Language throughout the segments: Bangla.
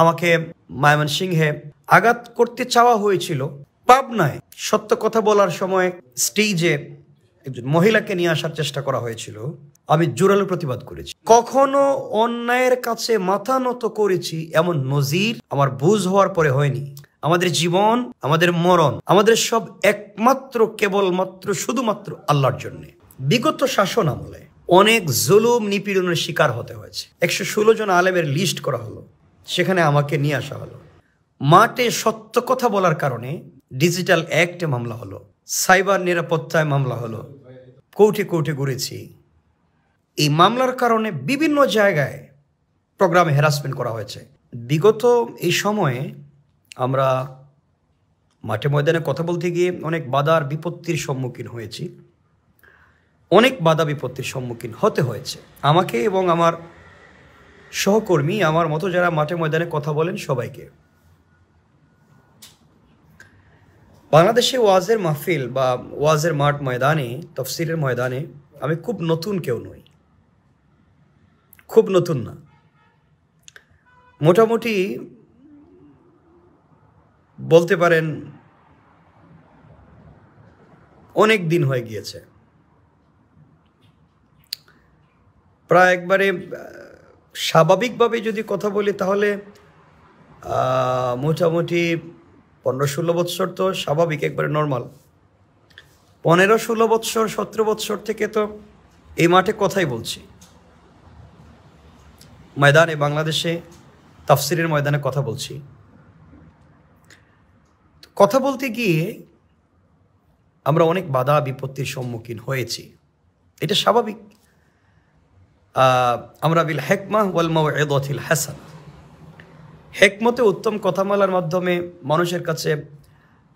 আমাকে ময়মনসিংহে আঘাত করতে চাওয়া হয়েছিল। পাবনায় সত্য কথা বলার সময় স্টেজে একজন মহিলাকে নিয়ে আসার চেষ্টা করা হয়েছিল, আমি জোরালো প্রতিবাদ করেছি। কখনো অন্যায়ের কাছে মাথা নত করেছি এমন নজির আমার বুঝ হওয়ার পরে হয়নি। আমাদের জীবন, আমাদের মরণ, আমাদের সব একমাত্র কেবলমাত্র শুধুমাত্র আল্লাহর জন্য। বিগত শাসন আমলে অনেক জুলুম নিপীড়নের শিকার হতে হয়েছে। 116 জন আলেমের লিস্ট করা হলো, সেখানে আমাকে নিয়ে আসা হলো। মাঠে সত্য কথা বলার কারণে ডিজিটাল অ্যাক্টে মামলা হলো, সাইবার নিরাপত্তায় মামলা হলো, কোর্টে কোর্টে ঘুরেছি। এই মামলার কারণে বিভিন্ন জায়গায় প্রোগ্রামে হ্যারাসমেন্ট করা হয়েছে। বিগত এই সময়ে আমরা মাঠে ময়দানে কথা বলতে গিয়ে অনেক বাধার বিপত্তির সম্মুখীন হয়েছি, অনেক বাধা বিপত্তির সম্মুখীন হতে হয়েছে আমাকে এবং আমার সহকর্মী, আমার মতো যারা মাঠে ময়দানে কথা বলেন সবাইকে। বাংলাদেশে ওয়াজের মাহফিল বা ওয়াজের মাঠ ময়দানে, তফসিরের ময়দানে আমি খুব নতুন কেউ নই, খুব নতুন না, মোটামুটি বলতে পারেন অনেক দিন হয়ে গিয়েছে। প্রায় একবারে স্বাভাবিকভাবে যদি কথা বলি তাহলে মোটামুটি 15-16 বৎসর তো স্বাভাবিক, একবারে নর্মাল। 15-16 বৎসর 17 বৎসর থেকে তো এই মাঠে কথাই বলছি, ময়দানে, বাংলাদেশে তাফসিরের ময়দানে কথা বলছি। কথা বলতে গিয়ে আমরা অনেক বাধা বিপত্তির সম্মুখীন হয়েছি, এটা স্বাভাবিক। আমরা বিল হিকমাহ ওয়াল মাউইযাতিল হাসানাহ, হিকমতে উত্তম কথামালার মাধ্যমে মানুষের কাছে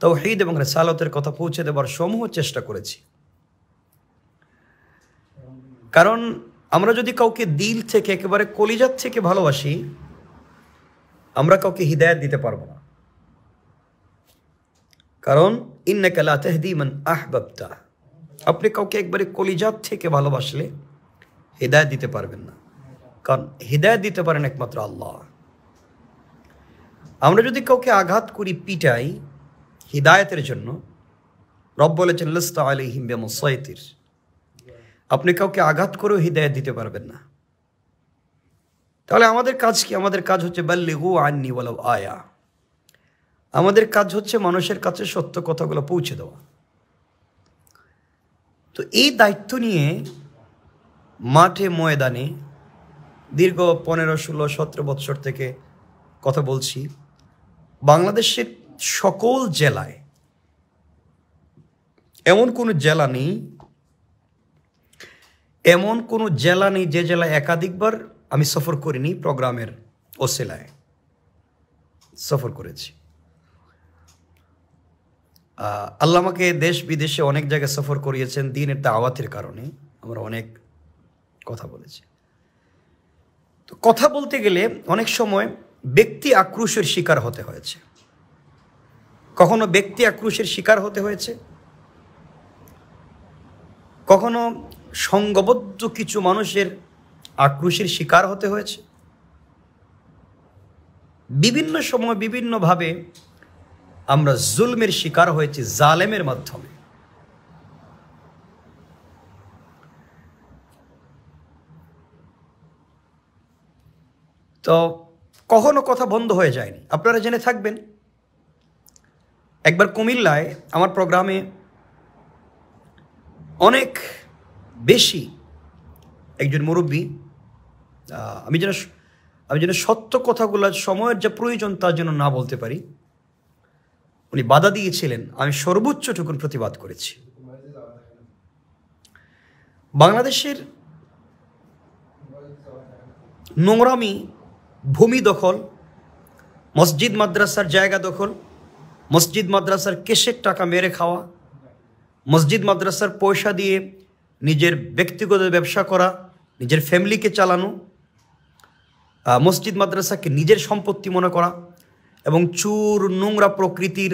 তাওহীদ এবং রিসালাতের কথা পৌঁছে দেবার সমূহ চেষ্টা করেছি। কারণ আমরা যদি কাউকে দিল থেকে, একেবারে কলিজাত থেকে ভালোবাসি, আমরা কাউকে হিদায়াত দিতে পারবো না। কারণ ইন্নাকা লা তাহদি মান আহবাবতা, আপনি কাউকে একবারে কলিজাত থেকে ভালোবাসলে হিদায়াত দিতে পারবেন না, কারণ হিদায়াত দিতে পারেন একমাত্র আল্লাহ। আমরা যদি কাউকে আঘাত করি, পিটাই হিদায়াতের জন্য, রব বলেছেন লাস্তা আলাইহিম বিমুসাইতির, আপনি কাউকে আঘাত করেও হিদায়াত দিতে পারবেন না। তাহলে আমাদের কাজ কি? আমাদের কাজ হচ্ছে বাল্লিগু আন্নি ওয়ালাউ আয়া, আমাদের কাজ হচ্ছে মানুষের কাছে সত্য কথাগুলো পৌঁছে দেওয়া। তো এই দায়িত্ব নিয়ে মাঠে ময়দানে দীর্ঘ 15, 16, 17 বৎসর থেকে কথা বলছি। বাংলাদেশের সকল জেলায় এমন কোনো জেলা নেই যে জেলায় একাধিকবার আমি সফর করিনি। প্রোগ্রামের ওসিলায় সফর করেছি। আল্লাহ আমাকে দেশ বিদেশে অনেক জায়গায় সফর করিয়েছেন দ্বীনের দাওয়াতের কারণে। আমরা অনেক কথা বলেছি। তো কথা বলতে গেলে অনেক সময় ব্যক্তি আক্রোশের শিকার হতে হয়েছে, কখনো ব্যক্তি আক্রোশের শিকার হতে হয়েছে, কখনো সংঘবদ্ধ কিছু মানুষের আক্রোশের শিকার হতে হয়েছে। বিভিন্ন সময় বিভিন্নভাবে আমরা জুলমের শিকার হয়েছি জালেমের মাধ্যমে। তো কখনো কথা বন্ধ হয়ে যায়নি। আপনারা জেনে থাকবেন, একবার কুমিল্লায় আমার প্রোগ্রামে অনেক বেশি একজন মুরব্বী, আমি যেন সত্য কথাগুলো সময়ের যা প্রয়োজন তার জন্য না বলতে পারি, উনি বাধা দিয়েছিলেন। আমি সর্বোচ্চটুকুন প্রতিবাদ করেছি। বাংলাদেশের নোংরামি, ভূমি দখল, মসজিদ মাদ্রাসার জায়গা দখল, মসজিদ মাদ্রাসার কেশের টাকা মেরে খাওয়া, মসজিদ মাদ্রাসার পয়সা দিয়ে নিজের ব্যক্তিগত ব্যবসা করা, নিজের ফ্যামিলিকে চালানো, মসজিদ মাদ্রাসাকে নিজের সম্পত্তি মনে করা, এবং চুর নোংরা প্রকৃতির,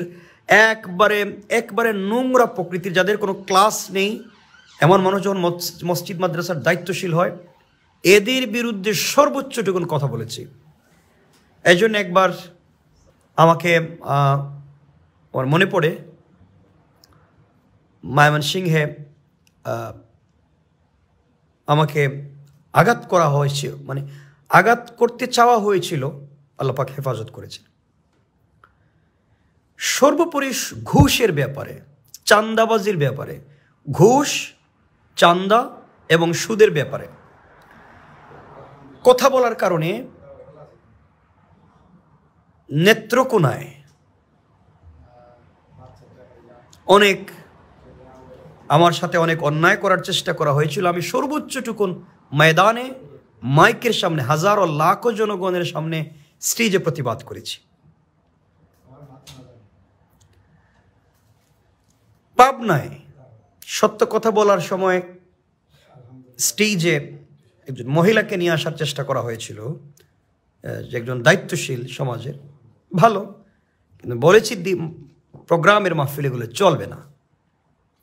একবারে নোংরা প্রকৃতির, যাদের কোনো ক্লাস নেই এমন মানুষ যখন মসজিদ মাদ্রাসার দায়িত্বশীল হয়, এদের বিরুদ্ধে সর্বোচ্চটুকুন কথা বলেছি। এই জন্য একবার আমাকে আমার মনে পড়ে ময়মনসিংহে আমাকে আঘাত করা হয়েছিল, মানে আঘাত করতে চাওয়া হয়েছিল, আল্লাহ পাক হেফাজত করেছে। সর্বোপরি ঘুষের ব্যাপারে, চাঁদাবাজির ব্যাপারে, ঘুষ, চাঁদা এবং সুদের ব্যাপারে কথা বলার কারণে নেত্রকোনায় অনেক আমার সাথে অনেক অন্যায় করার চেষ্টা করা হয়েছিল। আমি সর্বোচ্চটুকুন ময়দানে মাইকের সামনে হাজারো লাখো জনগণের সামনে স্টেজে প্রতিবাদ করেছি। পাবনায় সত্য কথা বলার সময় স্টেজে একজন মহিলাকে নিয়ে আসার চেষ্টা করা হয়েছিল, যে একজন দায়িত্বশীল সমাজের, ভালো, কিন্তু বলেছি প্রোগ্রামের মাহফিলগুলো চলবে না,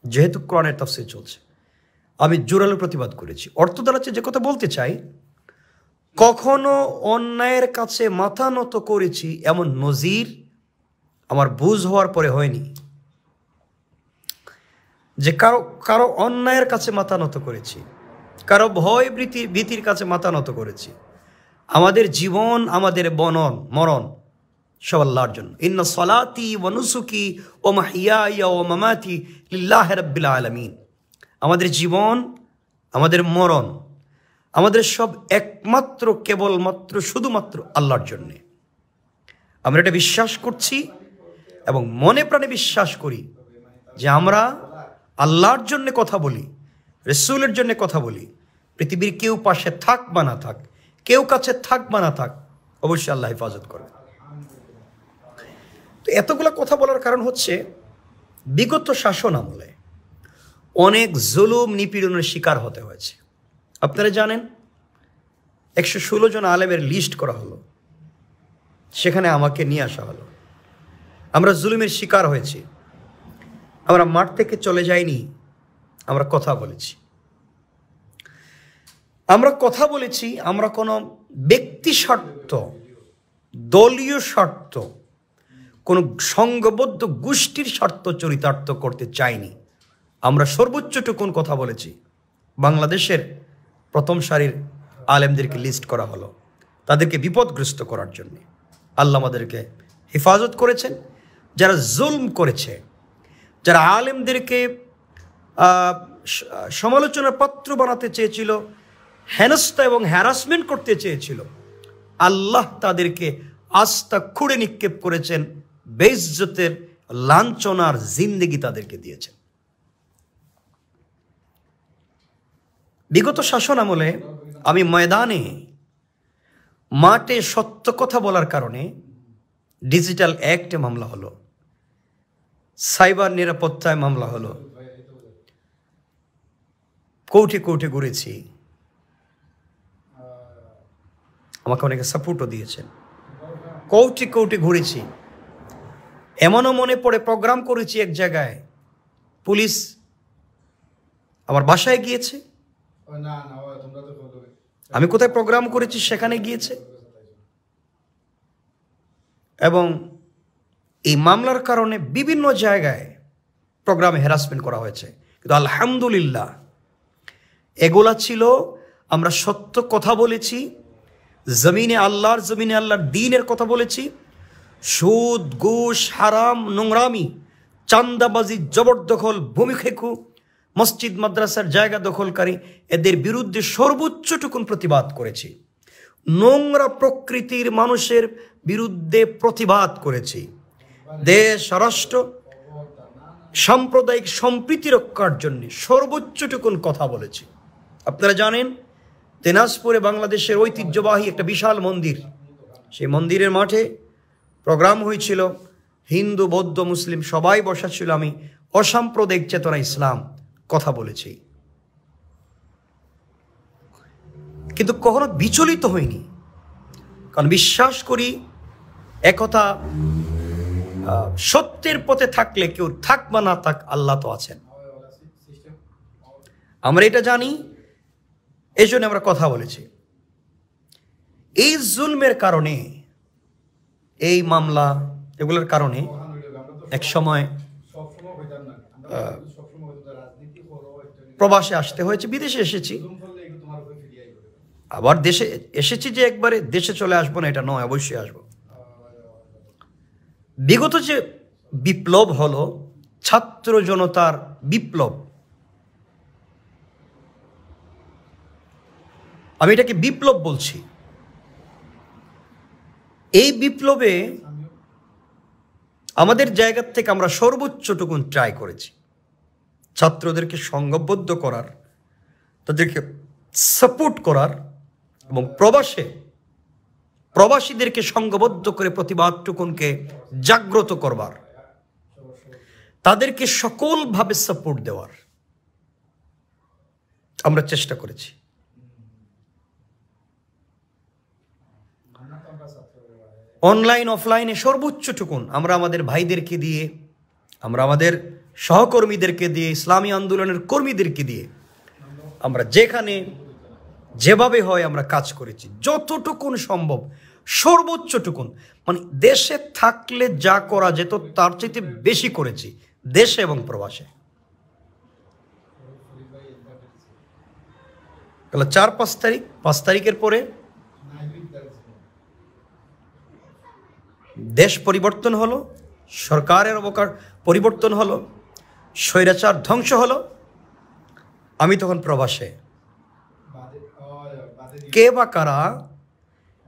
যেহেতু কোরআনের তাফসীর চলছে। আমি জোরালো প্রতিবাদ করেছি। অর্থ দাঁড়াচ্ছে, যে কথা বলতে চাই, কখনো অন্যায়ের কাছে মাথা নত করেছি এমন নজির আমার বুঝ হওয়ার পরে হয়নি, যে কারো অন্যায়ের কাছে মাথা নত করেছি, কারো ভয় ভীতির কাছে মাথা নত করেছি। আমাদের জীবন, আমাদের মরণ সব আল্লাহর জন্য। ইন্না সলাতি ওয়া নুসুকি ওয়া মাহইয়ায়া ওয়া মামাতি লিল্লাহি রাব্বিল আলামিন। আমাদের জীবন, আমাদের মরণ, আমাদের সব একমাত্র, কেবলমাত্র, শুধুমাত্র আল্লাহর জন্যে। আমরা এটা বিশ্বাস করছি এবং মনে প্রাণে বিশ্বাস করি যে আমরা আল্লাহর জন্য কথা বলি, রাসূলের জন্য কথা বলি। পৃথিবীর কেউ পাশে থাক বা না থাক, কেউ কাছে থাক বা না থাক, অবশ্যই আল্লাহ হেফাজত করবে। তো এতগুলো কথা বলার কারণ হচ্ছে, বিগত শাসন আমলে অনেক জুলুম নিপীড়নের শিকার হতে হয়েছে। আপনারা জানেন 116 জন আলেমের লিস্ট করা হলো, সেখানে আমাকে নিয়ে আসা হলো। আমরা জুলুমের শিকার হয়েছি, আমরা মাঠ থেকে চলে যাইনি, আমরা কথা বলেছি। আমরা কোনো ব্যক্তি স্বার্থ, দলীয় স্বার্থ, কোনো সংঘবদ্ধ গোষ্ঠীর স্বার্থ চরিতার্থ করতে চাইনি। আমরা সর্বোচ্চটুকুন কথা বলেছি। বাংলাদেশের প্রথম সারির আলেমদেরকে লিস্ট করা হলো তাদেরকে বিপদগ্রস্ত করার জন্য। আল্লাহ আমাদেরকে হেফাজত করেছেন। যারা জুলম করেছে, যারা আলেমদেরকে সমালোচনার পাত্র বানাতে চেয়েছিল, হেনস্থা এবং হ্যারাসমেন্ট করতে চেয়েছিল, আল্লাহ তাদেরকে আস্থা খুঁড়ে নিক্ষেপ করেছেন, বেইজ্জতের লাঞ্ছনার জিন্দেগি তাদেরকে দিয়েছেন। বিগত শাসন আমলে আমি ময়দানে, মাঠে সত্য কথা বলার কারণে ডিজিটাল অ্যাক্টে মামলা হলো, সাইবার নিরাপত্তায় মামলা হলো, কোর্টে কোর্টে ঘুরেছি, আমাকে অনেকে সাপোর্টও দিয়েছেন। কোর্টে কোর্টে ঘুরেছি, এমনও মনে পড়ে প্রোগ্রাম করেছি এক জায়গায়, পুলিশ আমার বাসায় গিয়েছে, আমি কোথায় প্রোগ্রাম করেছি সেখানে গিয়েছে, এবং এই মামলার কারণে বিভিন্ন জায়গায় প্রোগ্রামে হ্যারাসমেন্ট করা হয়েছে। কিন্তু আলহামদুলিল্লাহ এগুলা ছিল, আমরা সত্য কথা বলেছি, জমিনে আল্লাহর দ্বীনের কথা বলেছি। সুদ, ঘুষ, হারাম, নোংরামি, চাঁদাবাজি, জবরদখল, ভূমি খেকু, মসজিদ মাদ্রাসার জায়গা দখলকারী, এদের বিরুদ্ধে সর্বোচ্চটুকুন প্রতিবাদ করেছি। নোংরা প্রকৃতির মানুষের বিরুদ্ধে প্রতিবাদ করেছি। দেশ, রাষ্ট্র, সাম্প্রদায়িক সম্প্রীতি রক্ষার জন্য সর্বোচ্চটুকুন কথা বলেছি। আপনারা জানেন দিনাজপুরে বাংলাদেশের ঐতিহ্যবাহী একটা বিশাল মন্দির, সেই মন্দিরের মাঠে প্রোগ্রাম হয়েছিল, হিন্দু, বৌদ্ধ, মুসলিম সবাই বসা ছিল। আমি অসাম্প্রদায়িক চেতনা ইসলাম কথা বলেছি, কিন্তু কখনো বিচলিত হয়নি, কারণ বিশ্বাস করি একথা, সত্যের পথে থাকলে কেউ থাক বা না থাক, আল্লাহ তো আছেন। আমরা এটা জানি, এই জন্য আমরা কথা বলেছি। এই জুলমের কারণে এই মামলা এগুলোর কারণে এক সময় প্রবাসে আসতে হয়েছে, বিদেশে এসেছি, আবার দেশে এসেছি যে একবারে দেশে চলে আসবো না এটা নয়, অবশ্যই আসবো। বিগত যে বিপ্লব হলো, ছাত্র জনতার বিপ্লব, আমি এটাকে বিপ্লব বলছি। এই বিপ্লবে আমাদের জায়গা থেকে আমরা সর্বোচ্চটুকুন ট্রাই করেছি ছাত্রদেরকে সংঘবদ্ধ করার, তাদেরকে সাপোর্ট করার এবং প্রবাসীদেরকে সংঘবদ্ধ করে প্রতিবাদটুকুনকে জাগ্রত করবার, তাদেরকে সকলভাবে সাপোর্ট দেওয়ার আমরা চেষ্টা করেছি। অনলাইন অফলাইনে সর্বোচ্চটুকুন আমরা আমাদের ভাইদেরকে দিয়ে, আমরা আমাদের সহকর্মীদেরকে দিয়ে, ইসলামী আন্দোলনের কর্মীদেরকে দিয়ে আমরা যেখানে যেভাবে হয় আমরা কাজ করেছি, যতটুকুন সম্ভব সর্বোচ্চটুকুন, মানে দেশে থাকলে যা করা যেত তার চাইতে বেশি করেছি, দেশে এবং প্রবাসে। 4-5 তারিখ, 5 তারিখের পরে দেশ পরিবর্তন হলো, সরকারের পরিবর্তন হলো, স্বৈরাচার ধ্বংস হলো। আমি তখন প্রবাসে। কে বা কারা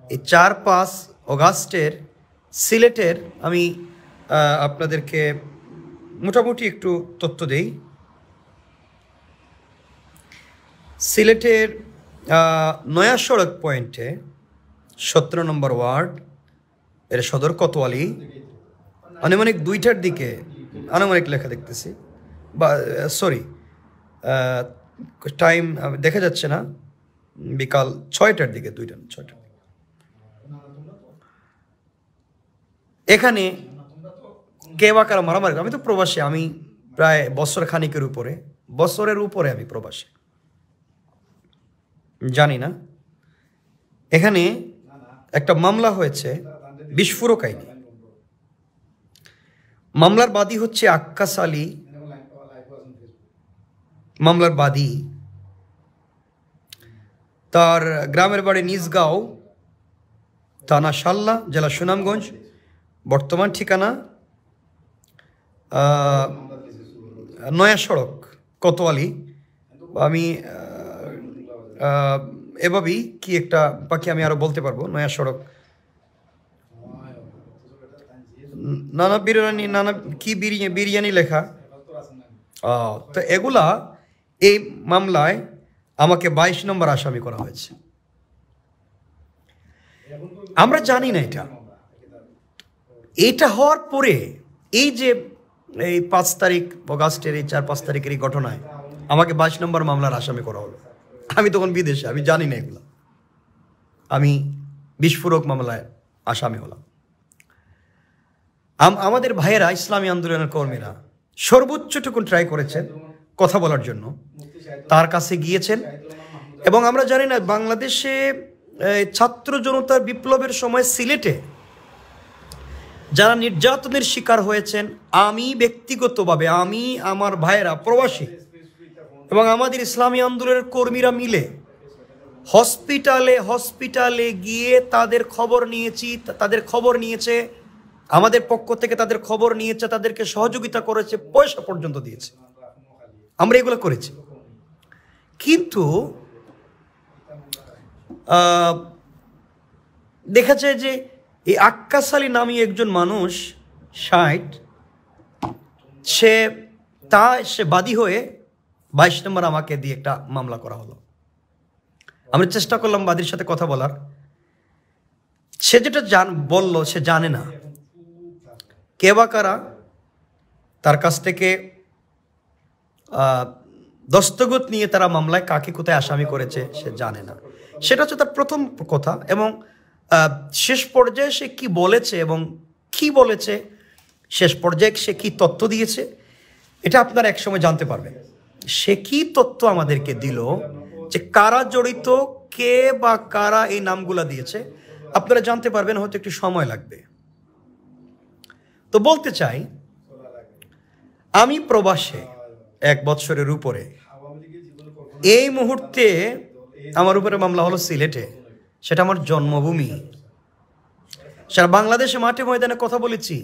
এই 4-5 অগাস্টের সিলেটের, আমি আপনাদেরকে মোটামুটি একটু তথ্য দেই। সিলেটের নয়া সড়ক পয়েন্টে 17 নম্বর ওয়ার্ড, এর সদর কোতোয়ালি, আনুমানিক 2টার দিকে, আনুমানিক লেখা দেখতেছি, বা সরি টাইম দেখা যাচ্ছে না, বিকাল 6টার দিকে, 2টা 6টা। এখানে কে বা কারা মারামারি, আমি তো প্রবাসী, আমি প্রায় বছরের উপরে আমি প্রবাসী, জানি না। এখানে একটা মামলা হয়েছে বিস্ফোরক আইনে। মামলার বাদী হচ্ছে আক্কাস আলী, মামলার বাদী, তার গ্রামের বাড়ি নিজগাঁও, থানা শাল্লা, জেলা সুনামগঞ্জ, বর্তমান ঠিকানা নয়া সড়ক কোতোয়ালি। আমি এভাবেই কি একটা বাকি আমি আরো বলতে পারবো, নয়া সড়ক, নানা বিরিয়ানি, নানা কি বিরিয়ানি লেখা। তো এগুলা, এই মামলায় আমাকে 22 নম্বর আসামি করা হয়েছে। আমরা জানি না এটা হওয়ার পরে, এই যে এই 5 তারিখ অগাস্টের এই 4-5 তারিখের এই ঘটনায় আমাকে 22 নম্বর মামলার আসামি করা হলো। আমি তখন বিদেশে, আমি জানি না এগুলো, আমি বিস্ফোরক মামলায় আসামি হলাম। আমাদের ভাইয়েরা, ইসলামী আন্দোলনের কর্মীরা সর্বোচ্চটুকু ট্রাই করেছেন কথা বলার জন্য, তার কাছে গিয়েছেন। এবং আমরা জানি না, বাংলাদেশে ছাত্র জনতার বিপ্লবের সময় সিলেটে যারা নির্যাতনের শিকার হয়েছেন, আমি ব্যক্তিগতভাবে, আমি, আমার ভাইয়েরা প্রবাসী এবং আমাদের ইসলামী আন্দোলনের কর্মীরা মিলে হসপিটালে গিয়ে তাদের খবর নিয়েছে, আমাদের পক্ষ থেকে তাদের খবর নিয়েছে, তাদেরকে সহযোগিতা করেছে, পয়সা পর্যন্ত দিয়েছে। আমরা এগুলো করেছি। কিন্তু দেখা যায় যে এই আক্কাস আলী নামী একজন মানুষ 60, সে বাদী হয়ে 22 নম্বর আমাকে দিয়ে একটা মামলা করা হলো। আমরা চেষ্টা করলাম বাদীর সাথে কথা বলার, সে যেটা বললো সে জানে না কে বা কারা তার কাছ থেকে দস্তখত নিয়ে তারা মামলায় কাকে কোথায় আসামি করেছে সে জানে না। সেটা হচ্ছে তার প্রথম কথা। এবং শেষ পর্যায়ে সে কি বলেছে এবং কি বলেছে, শেষ পর্যায়ে সে কি তথ্য দিয়েছে, এটা আপনারা একসময় জানতে পারবেন। সে কি তথ্য আমাদেরকে দিল, যে কারা জড়িত, কে বা কারা এই নামগুলা দিয়েছে, আপনারা জানতে পারবেন, হয়তো একটু সময় লাগবে। তো বলতে চাই, আমি প্রবাসে 1 বছরের উপরে, এই মুহূর্তে আমার উপরে মামলা হলো সিলেটে, সেটা আমার জন্মভূমি। সারা বাংলাদেশে মাঠে ময়দানে কথা বলেছি,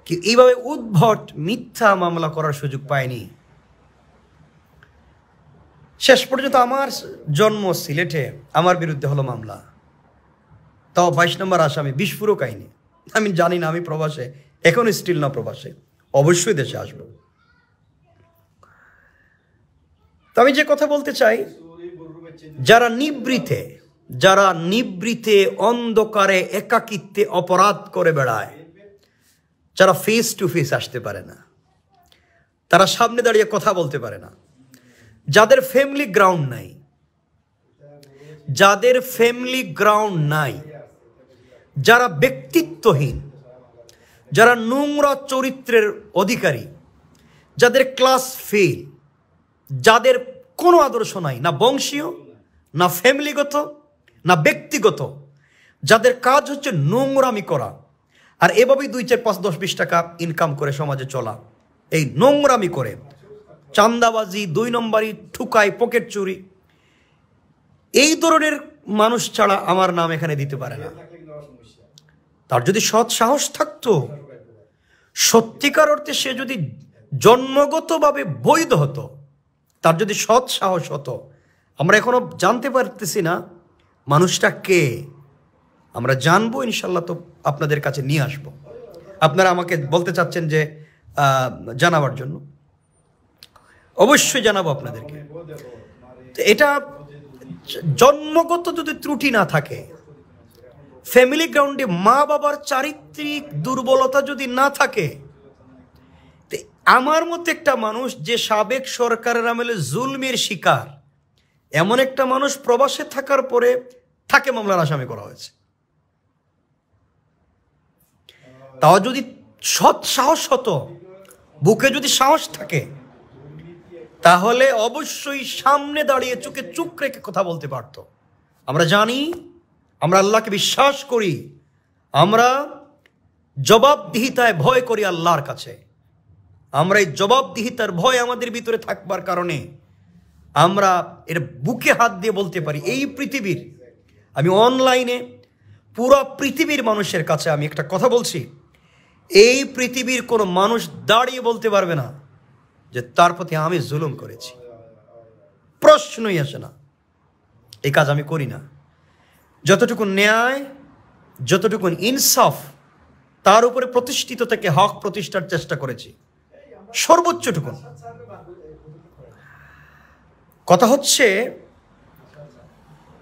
কি এইভাবে উদ্ভট মিথ্যা মামলা করার সুযোগ পায়নি। শেষ পর্যন্ত আমার জন্ম সিলেটে, আমার বিরুদ্ধে হলো মামলা, তাও 22 নম্বর আসামি, বিস্ফোরক আইনে। আমি জানি না, আমি প্রবাসে এখন স্টিল না প্রবাসে, অবশ্যই দেশে আসবো। তো আমি যে কথা বলতে চাই, যারা নিবৃতে অন্ধকারে একাকিত্বে অপরাধ করে বেড়ায়, যারা ফেস টু ফেস আসতে পারে না, তারা সামনে দাঁড়িয়ে কথা বলতে পারে না, যাদের ফ্যামিলি গ্রাউন্ড নাই, যারা ব্যক্তিত্বহীন, যারা নোংরা চরিত্রের অধিকারী, যাদের ক্লাস ফেল, যাদের কোনো আদর্শ নাই, না বংশীয়, না ফ্যামিলিগত, না ব্যক্তিগত, যাদের কাজ হচ্ছে নোংরামি করা, আর এভাবেই 2, 4, 5, 10, 20 টাকা ইনকাম করে সমাজে চলা, এই নোংরামি করে চান্দাবাজি, 2 নম্বরি, ঠুকাই, পকেট চুরি, এই ধরনের মানুষ ছাড়া আমার নাম এখানে দিতে পারে না। তার যদি সৎ সাহস থাকতো, সত্যিকার অর্থে সে যদি জন্মগতভাবে বৈধ হতো, তার যদি সৎ সাহস হতো, আমরা এখনো জানতে পারতেছি না মানুষটা কে, আমরা জানবো ইনশাল্লাহ, তো আপনাদের কাছে নিয়ে আসবো। আপনারা আমাকে বলতে চাচ্ছেন যে জানাবার জন্য, অবশ্যই জানাবো আপনাদেরকে। এটা জন্মগত যদি ত্রুটি না থাকে, ফ্যামিলি গ্রাউন্ডে মা বাবার চারিত্রিক দুর্বলতা যদি না থাকে, আমার মতো একটা মানুষ যে সাবেক সরকারের আমলে জুলমের শিকার, এমন একটা মানুষ প্রবাসে থাকার পরে তাকে মামলার আসামি করা হয়েছে। তাও যদি সৎ সাহস হতো, বুকে যদি সাহস থাকে, তাহলে অবশ্যই সামনে দাঁড়িয়ে চোখে চোখ রেখে কথা বলতে পারতো। আমরা জানি, আমরা আল্লাহকে বিশ্বাস করি, আমরা জবাবদিহিতায় ভয় করি আল্লাহর কাছে। আমরা এই জবাবদিহিতার ভয় আমাদের ভিতরে থাকবার কারণে আমরা এর বুকে হাত দিয়ে বলতে পারি, এই পৃথিবীর, আমি অনলাইনে পুরো পৃথিবীর মানুষের কাছে আমি একটা কথা বলছি, এই পৃথিবীর কোনো মানুষ দাঁড়িয়ে বলতে পারবে না যে তার প্রতি আমি জুলুম করেছি, প্রশ্নই আসে না। এই কাজ আমি করি না। যতটুকু ন্যায়, যতটুকু ইনসাফ, তার উপরে প্রতিষ্ঠিত থেকে হক প্রতিষ্ঠার চেষ্টা করেছি, সর্বোচ্চটুকু। কথা হচ্ছে,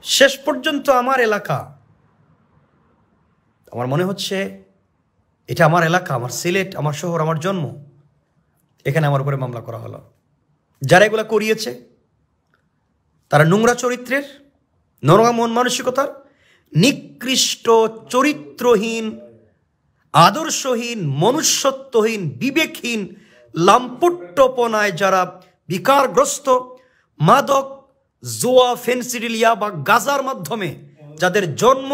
শেষ পর্যন্ত আমার এলাকা, আমার মনে হচ্ছে এটা আমার এলাকা, আমার সিলেট, আমার শহর, আমার জন্ম, এখানে আমার উপরে মামলা করা হলো। যারা এগুলা করিয়েছে তারা নোংরা চরিত্রের, নোংরা মন মানসিকতার, নিকৃষ্ট, চরিত্রহীন, আদর্শহীন, মনুষ্যত্বহীন, বিবেকহীন, লাম্পট্যপনায় যারা বিকারগ্রস্ত, মাদক, জোয়া, ফেন্সিডিলিয়া বা গাজার মাধ্যমে যাদের জন্ম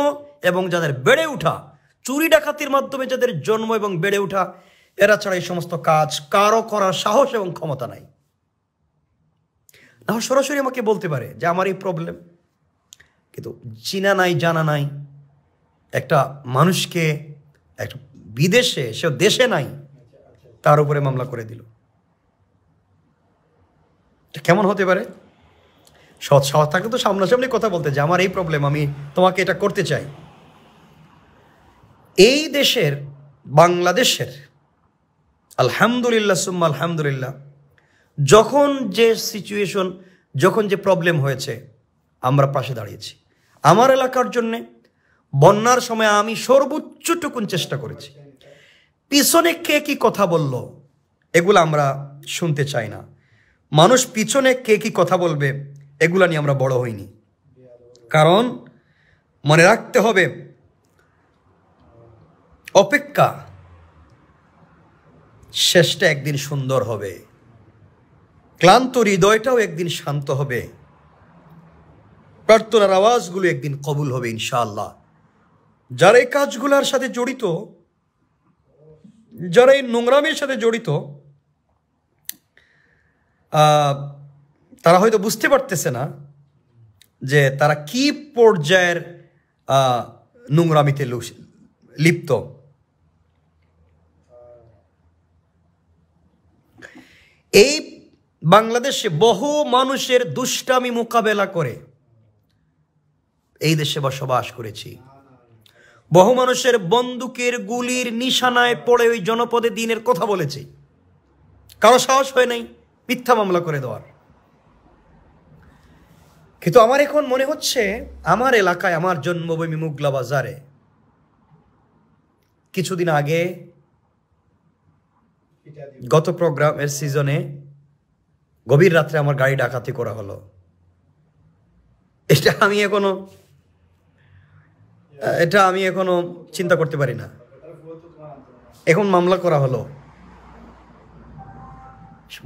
এবং যাদের বেড়ে ওঠা, চুরি ডাকাতির মাধ্যমে যাদের জন্ম এবং বেড়ে ওঠা, এরা ছাড়া এই সমস্ত কাজ কারো করার সাহস এবং ক্ষমতা নাই। না সরাসরি আমাকে বলতে পারে যে আমার এই প্রবলেম, কিন্তু চিনা নাই, জানা নাই একটা মানুষকে, একটা বিদেশে, সে দেশে নাই, তার উপরে মামলা করে দিল। কেমন হতে পারে? সৎ সাহস থাকলে তো সামনাসামনি কথা বলতে, যে আমার এই প্রবলেম, আমি তোমাকে এটা করতে চাই। এই দেশের, বাংলাদেশের, আলহামদুলিল্লাহ সুম্মা আলহামদুলিল্লাহ, যখন যে সিচুয়েশন, যখন যে প্রবলেম হয়েছে, আমরা পাশে দাঁড়িয়েছি। আমার এলাকার জন্যে বন্যার সময় আমি সর্বোচ্চটুকুন চেষ্টা করেছি। পিছনে কে কি কথা বলল এগুলো আমরা শুনতে চাই না। মানুষ পিছনে কে কি কথা বলবে এগুলা নিয়ে আমরা বড় হইনি। কারণ মনে রাখতে হবে, অপেক্ষা শেষটা একদিন সুন্দর হবে, ক্লান্ত হৃদয়টাও একদিন শান্ত হবে, প্রার্থনার আওয়াজগুলো একদিন কবুল হবে ইনশাআল্লাহ। যারা এই কাজগুলোর সাথে জড়িত যারা এই নোংরামির সাথে জড়িত তারা হয়তো বুঝতে পারতেছে না যে তারা কি পর্যায়ের নোংরামিতে লিপ্ত। এই বাংলাদেশে বহু মানুষের দুষ্টামি মোকাবেলা করে এই দেশে বসবাস করেছি। বহু মানুষের বন্দুকের গুলির নিশানায় পড়ে ওই জনপদে দিনের কথা বলেছি। কারো সাহস হয় নাই মিথ্যা মামলা করে দেওয়ার। কিন্তু আমার এখন মনে হচ্ছে আমার এলাকায়, আমার জন্মভূমি মুগলা বাজারে কিছুদিন আগে গত প্রোগ্রামের সিজনে গভীর রাত্রে আমার গাড়ি ডাকাতি করা হলো। এটা আমি এখনো চিন্তা করতে পারি না। এখন মামলা করা হলো।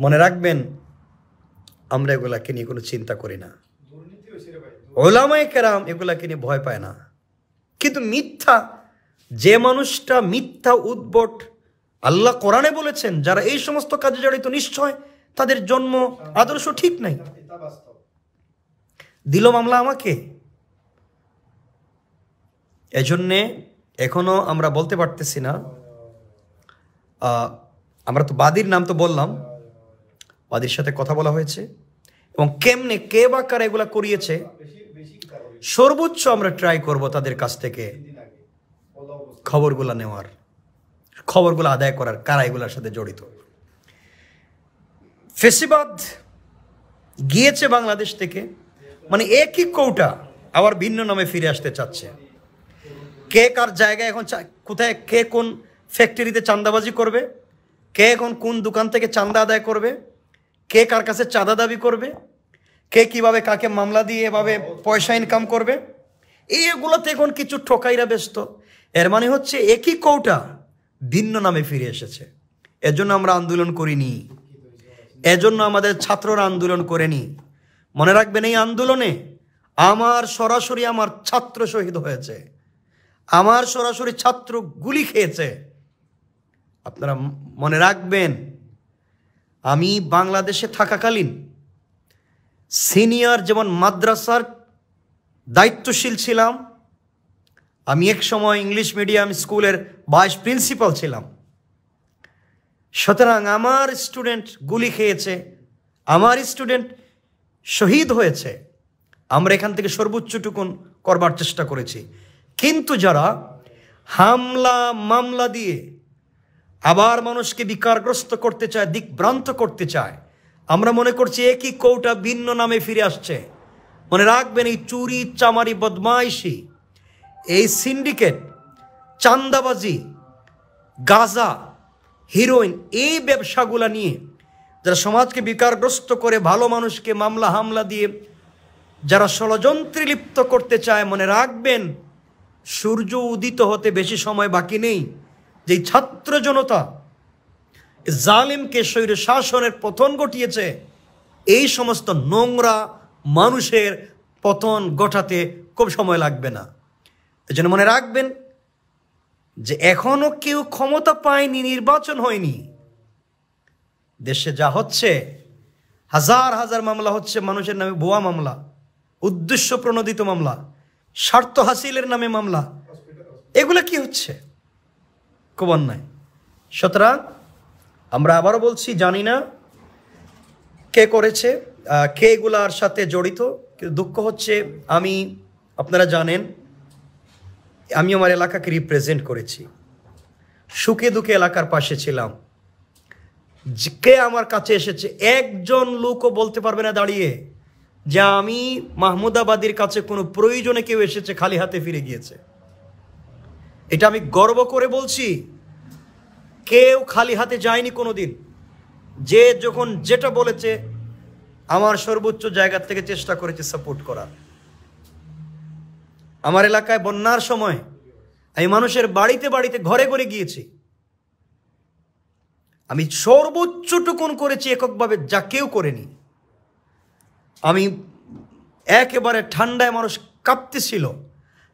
মনে রাখবেন, আমরা এগুলাকে নিয়ে কোনো চিন্তা করি না। ওলামায়ে কেরাম এগুলাকে নিয়ে ভয় পায় না। কিন্তু মিথ্যা, যে মানুষটা মিথ্যা উদ্ভট, আল্লাহ কোরআনে বলেছেন যারা এই সমস্ত কাজে জড়িত নিশ্চয় তাদের জন্ম আদর্শ ঠিক নাই। দিল মামলা আমাকে। এজন্যে এখনো আমরা বলতে পারতেছি না। আমরা তো বাদীর নাম তো বললাম, বাদীর সাথে কথা বলা হয়েছে এবং কেমনে কে বা কারা এগুলা করিয়েছে সর্বোচ্চ আমরা ট্রাই করব তাদের কাছ থেকে খবরগুলা নেওয়ার, খবরগুলো আদায় করার, কারা এগুলার সাথে জড়িত। ফেসিবাদ গিয়েছে বাংলাদেশ থেকে, মানে একই কৌটা আবার ভিন্ন নামে ফিরে আসতে চাচ্ছে। কে কার জায়গায় এখন কোথায়, কে কোন ফ্যাক্টরিতে চাঁদাবাজি করবে, কে এখন কোন দোকান থেকে চাঁদা আদায় করবে, কে কার কাছে চাঁদা দাবি করবে, কে কিভাবে কাকে মামলা দিয়ে এভাবে পয়সা ইনকাম করবে, এইগুলোতে এখন কিছু ঠকাইরা ব্যস্ত। এর মানে হচ্ছে একই কৌটা ভিন্ন নামে ফিরে এসেছে। এজন্য আমরা আন্দোলন করিনি, এজন্য আমাদের ছাত্ররা আন্দোলন করেনি। মনে রাখবেন, এই আন্দোলনে সরাসরি আমার ছাত্র শহীদ হয়েছে, আমার সরাসরি ছাত্র গুলি খেয়েছে। আপনারা মনে রাখবেন, আমি বাংলাদেশে থাকাকালীন সিনিয়র যেমন মাদ্রাসার দায়িত্বশীল ছিলাম, আমি এক সময় ইংলিশ মিডিয়াম স্কুলের ভাইস প্রিন্সিপাল ছিলাম। সুতরাং আমার স্টুডেন্ট গুলি খেয়েছে, আমার স্টুডেন্ট শহীদ হয়েছে, আমরা এখান থেকে সর্বোচ্চটুকুন করবার চেষ্টা করেছি। কিন্তু যারা হামলা মামলা দিয়ে আবার মানুষকে বিকারগ্রস্ত করতে চায়, দিকভ্রান্ত করতে চায়, আমরা মনে করছি একই কৌটা ভিন্ন নামে ফিরে আসছে। মনে রাখবেন, এই চুরি চামারি বদমাইশি, এই সিন্ডিকেট, চাঁদাবাজি, গাঁজা, হিরোইন, এই ব্যবসাগুলা নিয়ে যারা সমাজকে বিকারগ্রস্ত করে ভালো মানুষকে মামলা হামলা দিয়ে যারা ষড়যন্ত্রে লিপ্ত করতে চায়, মনে রাখবেন সূর্য উদিত হতে বেশি সময় বাকি নেই। যেই ছাত্র জনতা জালিমকে স্বৈর শাসনের পতন ঘটিয়েছে, এই সমস্ত নোংরা মানুষের পতন ঘটাতে খুব সময় লাগবে না। এই জন্য মনে রাখবেন যে এখনো কেউ ক্ষমতা পায়নি, নির্বাচন হয়নি। দেশে যা হচ্ছে, হাজার হাজার মামলা হচ্ছে মানুষের নামে, ভুয়া মামলা, উদ্দেশ্য প্রণোদিত মামলা, স্বার্থ হাসিলের নামে মামলা, এগুলা কি হচ্ছে? খুব অন্যায়। সুতরাং আমরা আবারও বলছি, জানি না কে করেছে, কে এগুলার সাথে জড়িত। কিন্তু দুঃখ হচ্ছে, আপনারা জানেন আমি আমার এলাকাকে রিপ্রেজেন্ট করেছি, সুখে দুঃখে এলাকার পাশে ছিলাম। কে আমার কাছে এসেছে, একজন লোকও বলতে পারবে না দাঁড়িয়ে যে আমি মাহমুদাবাদীর কাছে কোনো প্রয়োজনে কেউ এসেছে খালি হাতে ফিরে গিয়েছে। এটা আমি গর্ব করে বলছি, কেউ খালি হাতে যায়নি কোনোদিন। যে যখন যেটা বলেছে আমার সর্বোচ্চ জায়গা থেকে চেষ্টা করেছে সাপোর্ট করার। আমার এলাকায় বন্যার সময় আমি মানুষের বাড়িতে বাড়িতে ঘরে ঘরে গিয়েছি। আমি সর্বোচ্চটুকুন করেছি এককভাবে, যা কেউ করেনি। আমি একেবারে ঠান্ডায় মানুষ কাঁপতেছিল,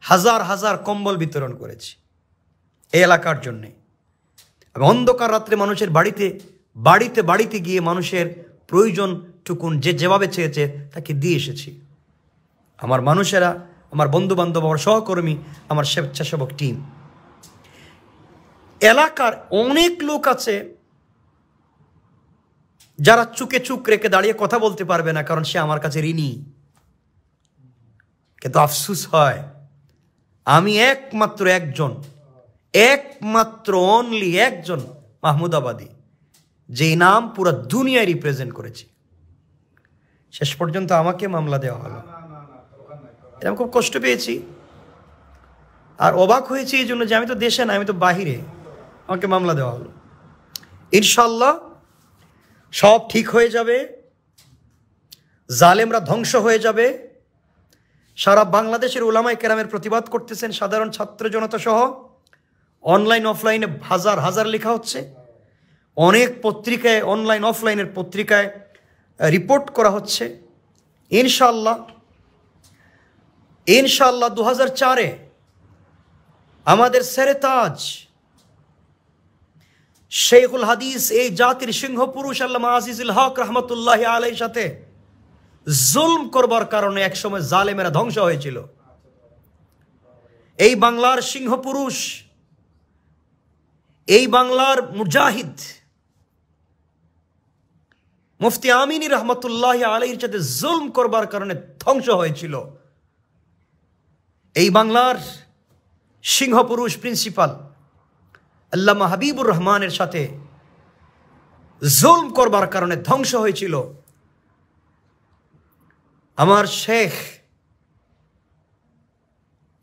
হাজার হাজার কম্বল বিতরণ করেছি এই এলাকার জন্যে। আমি অন্ধকার রাত্রে মানুষের বাড়িতে বাড়িতে বাড়িতে গিয়ে মানুষের প্রয়োজনটুকুন যে যেভাবে চেয়েছে তাকে দিয়ে এসেছি। আমার মানুষেরা, আমার বন্ধু বান্ধব, আমার সহকর্মী, আমার স্বেচ্ছাসেবক টিম, এলাকার অনেক লোক আছে যারা চুকে চুক রেখে দাঁড়িয়ে কথা বলতে পারবে না, কারণ সে আমার কাছে ঋণী। কিন্তু আফসুস হয়, আমি একমাত্র অনলি একজন মাহমুদাবাদী, যেই নাম পুরো দুনিয়ায় রিপ্রেজেন্ট করেছি। শেষ পর্যন্ত আমাকে মামলা দেওয়া হলো। এরকম খুব কষ্ট পেয়েছি আর অবাক হয়েছি এই জন্য যে আমি তো দেশে না, আমি তো বাহিরে, আমাকে মামলা দেওয়া হলো। ইনশাল্লাহ সব ঠিক হয়ে যাবে, জালেমরা ধ্বংস হয়ে যাবে। সারা বাংলাদেশের উলামায়ে কেরামের প্রতিবাদ করতেছেন, সাধারণ ছাত্র জনতা সহ অনলাইন অফলাইনে হাজার হাজার লেখা হচ্ছে। অনেক পত্রিকায়, অনলাইন অফলাইনের পত্রিকায় রিপোর্ট করা হচ্ছে। ইনশাল্লাহ 2004-এ আমাদের সেরেতাজ শেখুল হাদিস, এই জাতির সিংহ পুরুষ আল্লামা আজিজুল হক রহমতুল্লাহি আলাইহির সাথে জুলম করবার কারণে একসময় জালেমেরা ধ্বংস হয়েছিল। এই বাংলার সিংহ পুরুষ, এই বাংলার মুজাহিদ মুফতি আমিনী রহমতুল্লাহি আলাইহির সাথে জুলম করবার কারণে ধ্বংস হয়েছিল। এই বাংলার সিংহ পুরুষ প্রিন্সিপাল আল্লামা হাবিবুর রহমানের সাথে জুলম করবার কারণে ধ্বংস হয়েছিল। আমার শেখ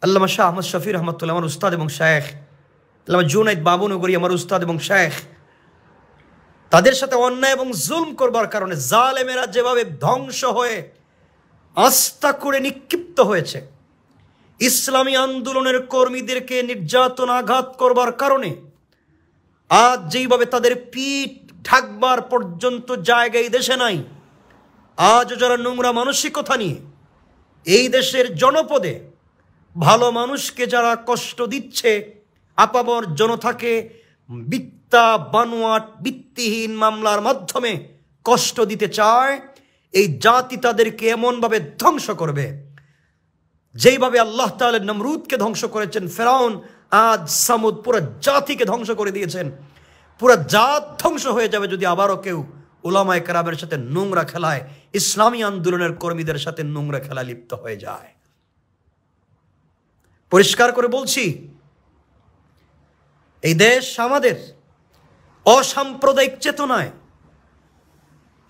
আল্লামা শাহ আহমদ শফি রহমতুল্লাহ, আমার উস্তাদ এবং শেখ আল্লামা জুনাইদ বাবুনগরী, আমার উস্তাদ এবং শেখ, তাদের সাথে অন্যায় এবং জুলম করবার কারণে জালেমেরা যেভাবে ধ্বংস হয়ে আস্থা করে নিক্ষিপ্ত হয়েছে, ইসলামী আন্দোলনের কর্মীদেরকে নির্যাতন আঘাত করবার কারণে আজ যেইভাবে তাদের পিঠ ঢাকবার পর্যন্ত জায়গা এই দেশে নাই, আজও যারা নোংরা মানসিকতা নিয়ে এই দেশের জনপদে ভালো মানুষকে যারা কষ্ট দিচ্ছে, আপামর জনতাকে মিথ্যা বানোয়াট ভিত্তিহীন মামলার মাধ্যমে কষ্ট দিতে চায়, এই জাতি তাদেরকে এমনভাবে ধ্বংস করবে যেইভাবে আল্লাহ তাআলা নমরুদকে ধ্বংস করেছেন, ফেরাউন, আজ সামুদ, পুরো জাতিকে ধ্বংস করে দিয়েছেন। পুরো জাত ধ্বংস হয়ে যাবে যদি আবারও কেউ উলামায়ে কেরামের সাথে নোংরা খেলায়, ইসলামী আন্দোলনের কর্মীদের সাথে নোংরা খেলা লিপ্ত হয়ে যায়। পরিষ্কার করে বলছি, এই দেশ আমাদের অসাম্প্রদায়িক চেতনায়